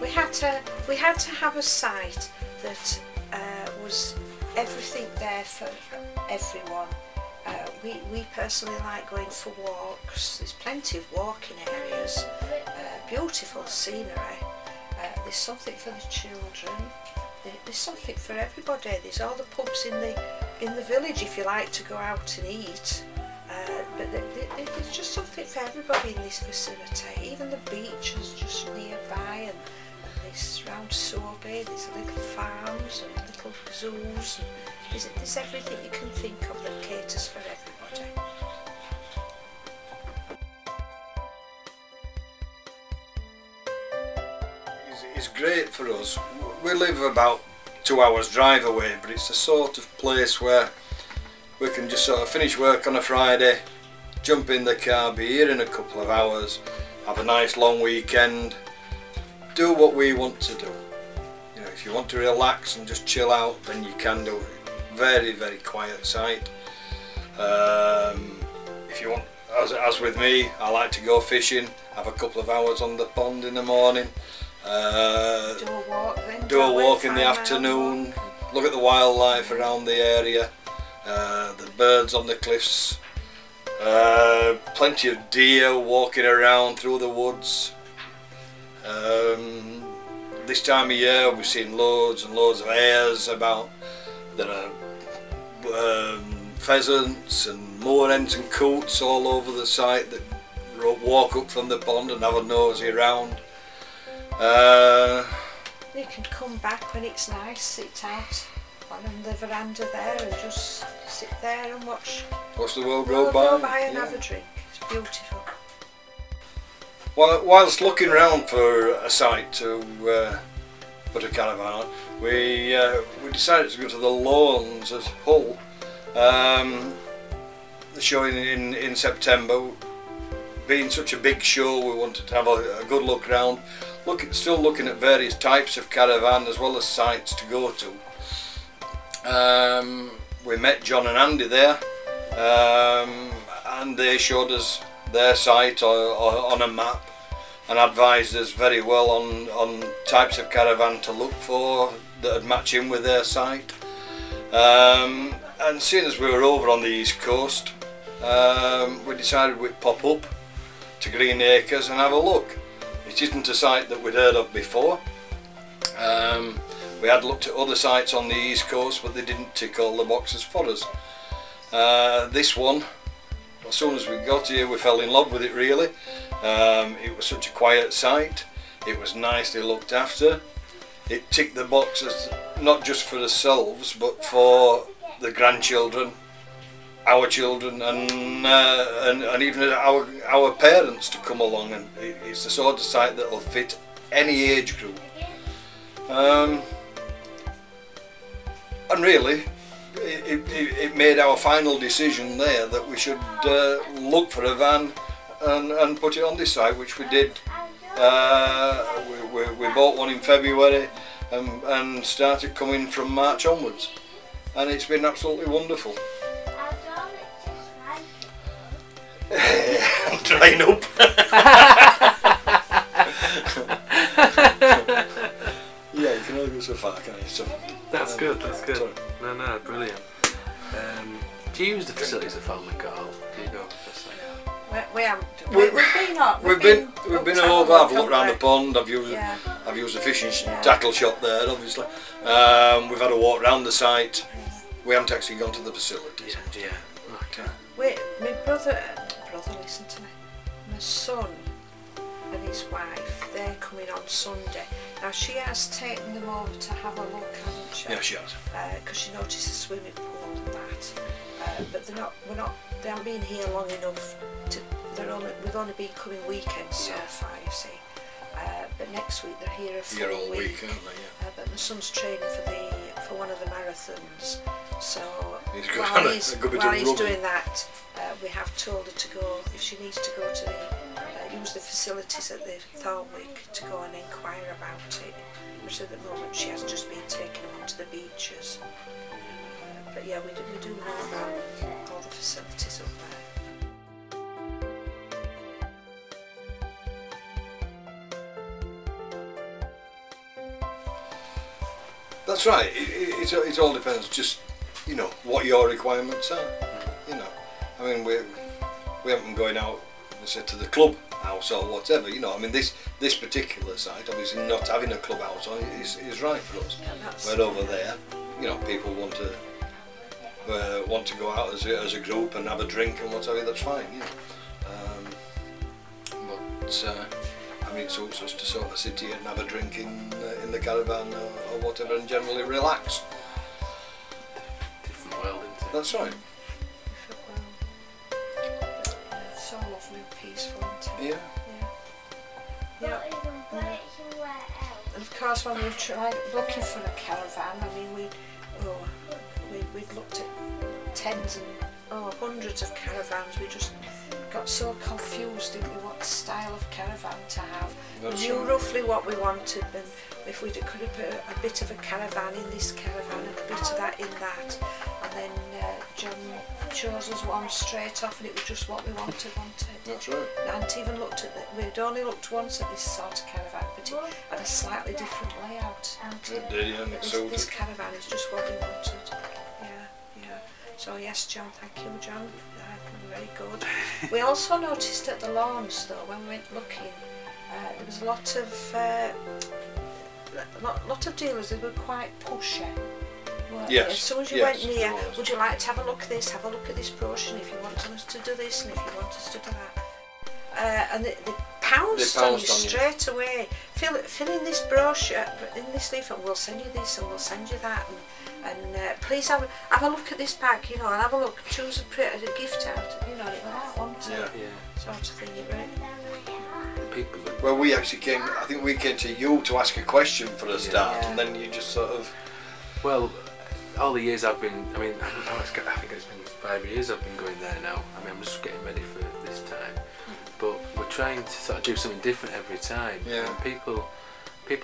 We had to have a site that was everything there for everyone. We personally like going for walks. There's plenty of walking areas, beautiful scenery. There's something for the children. There's something for everybody. There's all the pubs in the village if you like to go out and eat. But there's just something for everybody in this vicinity. Even the beach is just nearby, and this round Sorbet, there's little farms and little zoos. And there's everything you can think of that caters for everybody. It's great for us. We live about 2 hours drive away, but it's the sort of place where we can just sort of finish work on a Friday, jump in the car, be here in a couple of hours, have a nice long weekend, do what we want to do. You know, if you want to relax and just chill out, then you can do it. Very, very quiet site. If you want, as with me, I like to go fishing, have a couple of hours on the pond in the morning, do a walk in the afternoon, look at the wildlife around the area, the birds on the cliffs, plenty of deer walking around through the woods. This time of year we've seen loads and loads of hares about. There are pheasants and moor hens and coots all over the site that walk up from the pond and have a nosy around. You can come back when it's nice, sit out on the veranda there and just sit there and watch the world go by and have a drink. It's beautiful. Well, whilst looking around for a site to put a caravan on, we decided to go to the Lawns at Hull. The show in September. Being such a big show, we wanted to have a good look around. Still looking at various types of caravan as well as sites to go to. We met John and Andy there, and they showed us their site on a map and advised us very well on types of caravan to look for that would match in with their site. And seeing as we were over on the east coast, we decided we'd pop up to Greenacres and have a look. It isn't a site that we'd heard of before. We had looked at other sites on the east coast, but they didn't tick all the boxes for us. This one, as soon as we got here, we fell in love with it really. It was such a quiet site, it was nicely looked after, it ticked the boxes not just for ourselves but for the grandchildren, our children, and even our parents to come along, and it's the sort of site that will fit any age group. And really, it made our final decision there that we should look for a van and put it on this site, which we did. We bought one in February and started coming from March onwards, and it's been absolutely wonderful. I'm drying up. Yeah, you can only go so far, can't you? So, that's good, that's good. Sorry. No, brilliant. Do you use the facilities of Flamborough at all? Do you go this thing? We haven't. We've been over. I've looked around the pond. I've used the fishing tackle shop there, obviously. We've had a walk around the site. We haven't actually gone to the facilities. Yeah. Okay. My brother, listen to me. My son and his wife, they're coming on Sunday. Now she has taken them over to have a look, hasn't she? Yeah, she has. Because she noticed the swimming pool and that. But they haven't been here long enough to. We've only been coming weekends so far, you see. But next week they're here a full week. Aren't they? Yeah. But my son's training for one of the marathons, so while he's doing that, we have told her to go, if she needs to go to use the facilities at the Thornwick to go and inquire about it, which at the moment she has just been taking them onto the beaches. But yeah, we do know about all the facilities up there. That's right. It all depends. Just what your requirements are. I mean we haven't been going out, say, to the club house or whatever. I mean this particular site, obviously not having a club house on it is right for us. But over there, people want to go out as a group and have a drink and whatever. That's fine. I mean, it suits us to sort of sit here and have a drink in the caravan or whatever, and generally relax. Different world, isn't it? That's right. It's so lovely and peaceful, isn't it? Yeah. And of course, when we were looking for a caravan, I mean, we'd looked at tens and hundreds of caravans. We just got so confused, didn't we, what style of caravan to have. We knew roughly what we wanted, and if we could have put a bit of a caravan in this caravan and a bit of that in that, and then John chose us one straight off, and it was just what we wanted. That's right. I hadn't even looked at it. We'd only looked once at this sort of caravan, but it had a slightly different layout. It did, yeah, and it suited. This caravan is just what we wanted. Yeah. So yes, John, thank you, John. Very good. We also noticed at the lawns, though, when we went looking, there was a lot of dealers. They were quite pushy. Yes. As soon as you went near, would you like to have a look at this? Have a look at this brochure, and if you want us to do this, and if you want us to do that. And they pounced on you straight away. Fill in this brochure, in this leaflet, we'll send you this and we'll send you that. And please have a look at this bag, and have a look, choose a gift out, it was that one sort of thing, right? Well, we actually came. I think we came to you to ask a question for a start, and then you just sort of. Well, all the years I've been. I mean, I think it's been 5 years I've been going there now. I mean, I'm just getting ready for this time, but we're trying to sort of do something different every time. Yeah. And people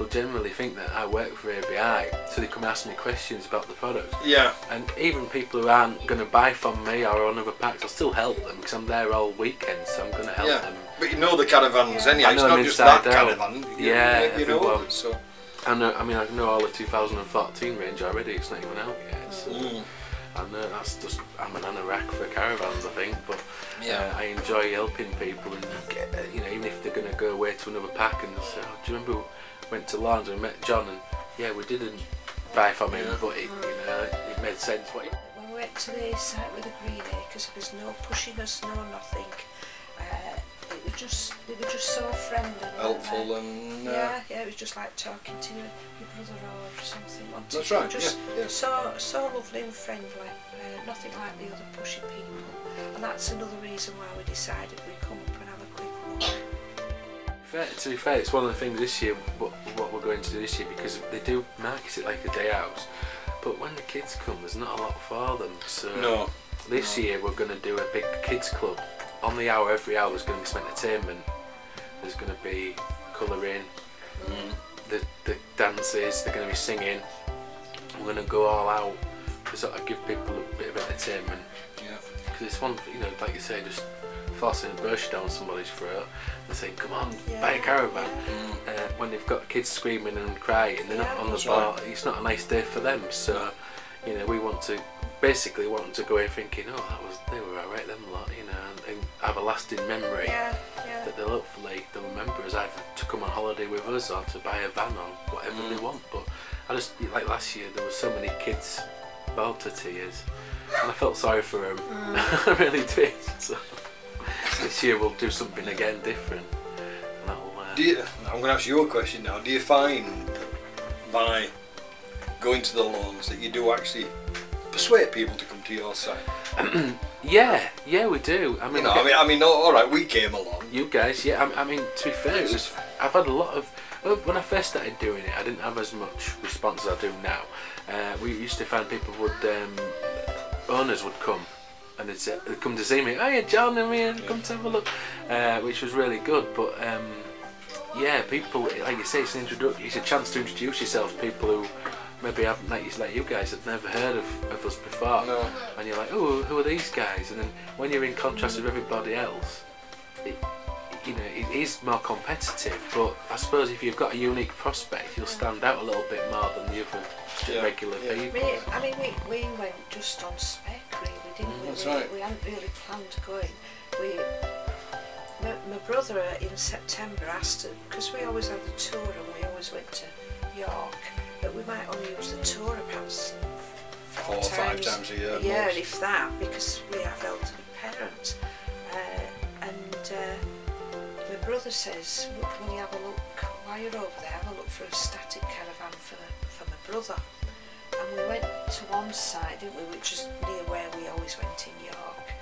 generally think that I work for ABI, so they come and ask me questions about the product. Yeah. And even people who aren't going to buy from me or on other packs, I'll still help them because I'm there all weekend, so I'm going to help them. But you know the caravans anyhow, I know it's not just that caravan. You know them, so. I know all the 2014 range already, it's not even out yet. So I know that's just, I'm an anorak for caravans, I think, but I enjoy helping people, and even if they're going to go away to another pack and say, oh, do you remember went to Lawns and met John, and we didn't buy from him, but it made sense. When we went to the site with the Greenacres, there was no pushing us, no nothing. They were just so friendly, helpful, and it was just like talking to your brother or something. That's right. Just so lovely and friendly. Nothing like the other pushy people, and that's another reason why we decided we'd come up and have a quick look. To be fair, it's one of the things this year, what we're going to do this year, because they do market it like a day out, but when the kids come, there's not a lot for them. So this year we're going to do a big kids club. On the hour, every hour, there's going to be some entertainment. There's going to be colouring, the dances. They're going to be singing. We're going to go all out to sort of give people a bit of entertainment. Yeah. Because it's one, like you say, just forcing a brochure down somebody's throat and saying, "Come on, buy a caravan." When they've got kids screaming and crying, they're not on the bar. It's not a nice day for them. So, we want to basically want to go away thinking, "Oh, they were alright, them lot," and have a lasting memory that they'll remember us either to come on holiday with us or to buy a van or whatever they want. But I just, like last year, there were so many kids bowed to tears, and I felt sorry for them. I really did. So this year we'll do something again different. And I'm going to ask you a question now. Do you find by going to the lawns that you do actually persuade people to come to your site? Yeah, we do. I mean, all right, we came along. You guys, I mean, to be fair, I've had a lot of. When I first started doing it, I didn't have as much response as I do now. We used to find people owners would come, and they'd come to see me. Oh yeah, John, come to have a look, which was really good. But people, like you say, it's an introduction. It's a chance to introduce yourself to people who maybe haven't, like you guys, have never heard of us before. No. And you're like, oh, who are these guys? And then when you're in contrast with everybody else, you know, it is more competitive, but I suppose if you've got a unique prospect, you'll stand out a little bit more than the other regular people. I mean, we went just on spec, really, didn't we? That's right. We hadn't really planned going. My brother in September asked, because we always had the tour and we always went to York, but we might only use the tour perhaps 4 or 5 times a year. Yeah, if that, because we have elderly parents. My brother says, when you have a look, while you're over there, have a look for a static caravan for my brother. And we went to one side, didn't we, which is near where we always went in York.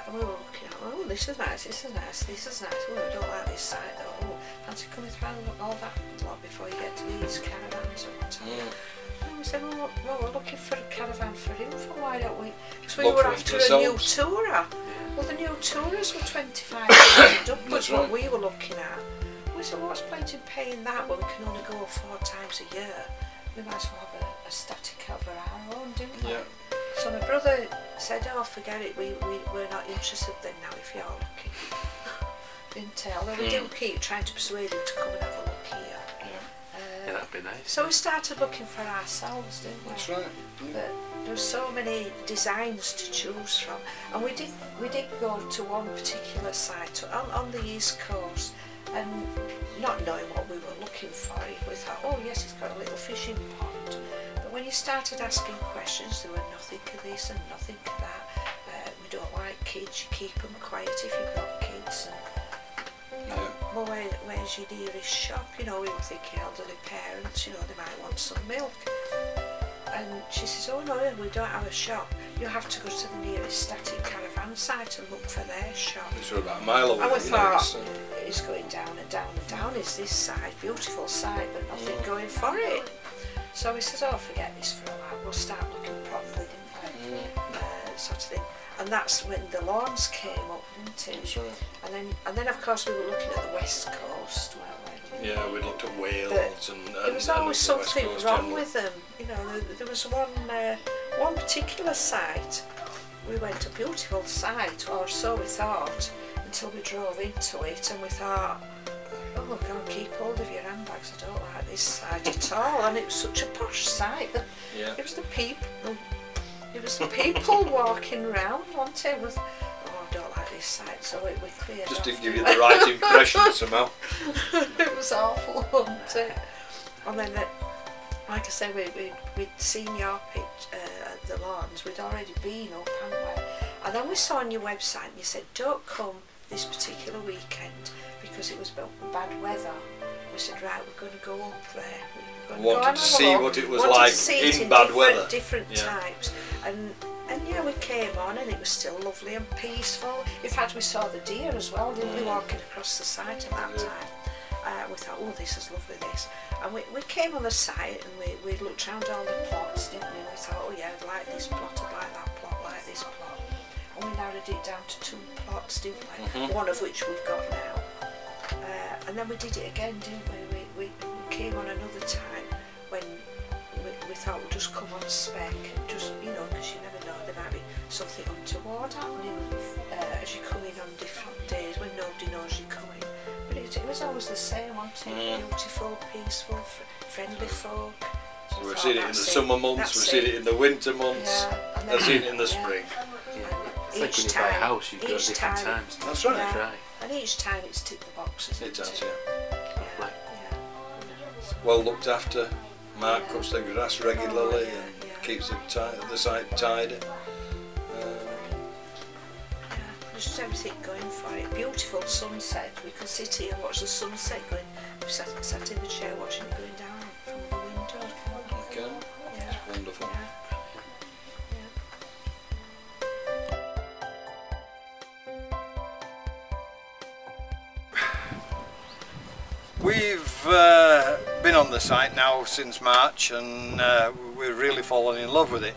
And we were looking at, oh, this is nice, this is nice, this is nice. Oh, I don't like this side though. Oh, fancy coming through and look all that lot before you get to these caravans or whatever. And we said, well, we're looking for a caravan for him, for why don't we? Because we were after a new tourer. Well, the new tourers were £25 upwards, what we were looking at. We said, well, what's the point in paying that when we can only go 4 times a year? We might as well have a static of our own, didn't we? Yeah. So my brother said, oh, forget it, we're not interested then now if you're looking. Didn't he? Although we do keep trying to persuade him to come and have a look here. Yeah, that'd be nice. So we started looking for ourselves, didn't we? That's right. But there were so many designs to choose from, and we did go to one particular site on the East Coast, and not knowing what we were looking for, we thought, oh yes, it's got a little fishing pond. But when you started asking questions, there were nothing of this and nothing of that. We don't like kids, you keep them quiet if you've got kids. Well, where's your nearest shop? You know, we were thinking elderly parents, you know, they might want some milk. And she says, oh no, we don't have a shop. You have to go to the nearest static caravan site and look for their shop. It's about a mile away. And we thought, it's going down and down and down is this side, beautiful site, but nothing going for it. So we says, oh, forget this for a while, we'll start looking properly, didn't we? Sort of thing. And that's when the lawns came up, didn't it? Sure. And then of course we were looking at the West Coast, weren't we? Yeah, we looked at Wales and there was always something wrong with them. You know, there was one particular site. We went to a beautiful site, or so we thought, until we drove into it, and we thought, oh, go and keep hold of your handbags. I don't like this site at all. And it was such a posh site that it was the people. It was the people walking around, wasn't it? With, oh, I don't like this site, so we cleared just off. didn't give you the right impression somehow. It was awful, wasn't it? And then, like I said, we'd seen your pitch at the lawns. We'd already been up, hadn't we? And then we saw on your website and you said, don't come this particular weekend because it was bad weather. We said, right, we're going to go up there. Wanted to see what it was like in bad weather. Different types. And yeah, we came on and it was still lovely and peaceful. In fact, we saw the deer as well, didn't we, walking across the site at that time. We thought, oh, this is lovely, this. And we came on the site and we looked around all the plots, didn't we? And we thought, oh yeah, I'd like this plot, I'd like that plot, like this plot. And we narrowed it down to 2 plots, didn't we? One of which we've got now. And then we did it again, didn't we? We came on another time when we thought we'd just come on spec, and just, you know, because you never know, there might be something untoward happening as you come in on different days when nobody knows you're coming. But it was always the same, wasn't it? Beautiful, peaceful, friendly folk. So we've seen it in the summer months, we've seen it in the winter months, we've seen it in the spring. It's like when you buy a house, you go different times. That's right. Yeah. And each time it's ticked the boxes. It does, well looked after. Mark cuts the grass regularly and keeps the site tidy. There's just everything going for it. Beautiful sunset. We can sit here and watch the sunset going. We sat in the chair watching it going down from the window. You can. It's wonderful. We've been on the site now since March and we're really fallen in love with it.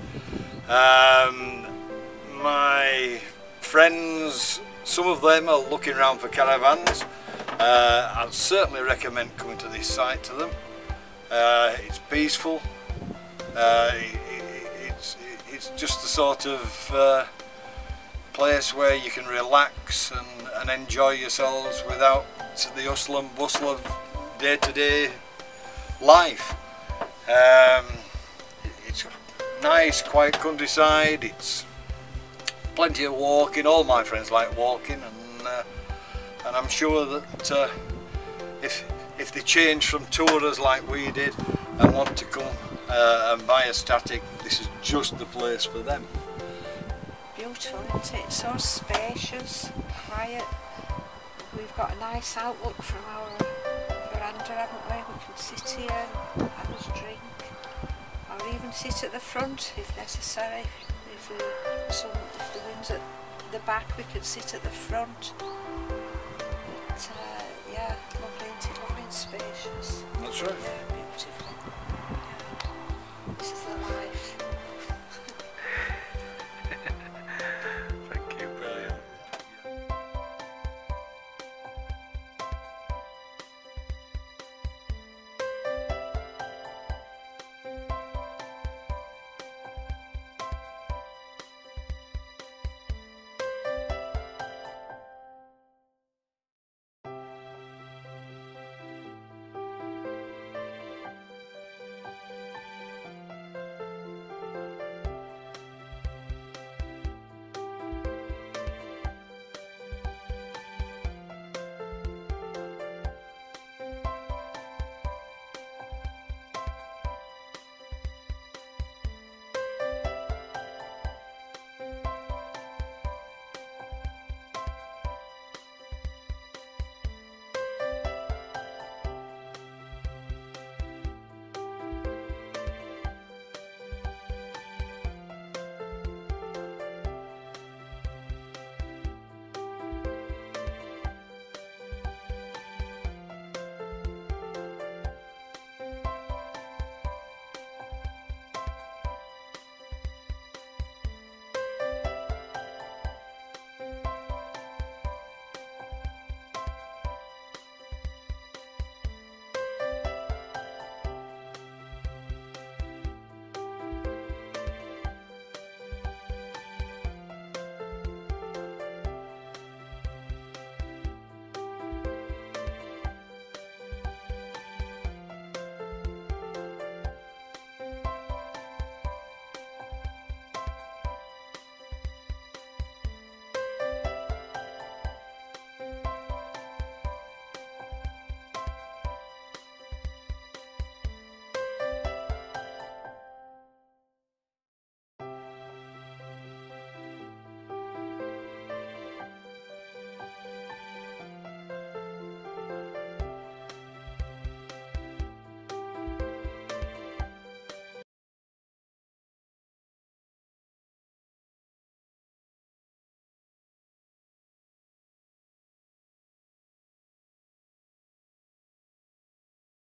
My friends, some of them are looking around for caravans. I'd certainly recommend coming to this site to them. It's peaceful, it's just the sort of place where you can relax and enjoy yourselves without the hustle and bustle of day-to-day life. It's nice, quiet countryside. It's plenty of walking. All my friends like walking, and I'm sure that if they change from tourers like we did and want to come and buy a static, this is just the place for them. Beautiful, isn't it? It's so spacious, quiet. We've got a nice outlook from our veranda, haven't we? We can sit here and have a drink, or even sit at the front if necessary. If the wind's at the back, we can sit at the front. But yeah, lovely, isn't it? Lovely and spacious. That's right. Yeah, beautiful. Yeah. This is the light.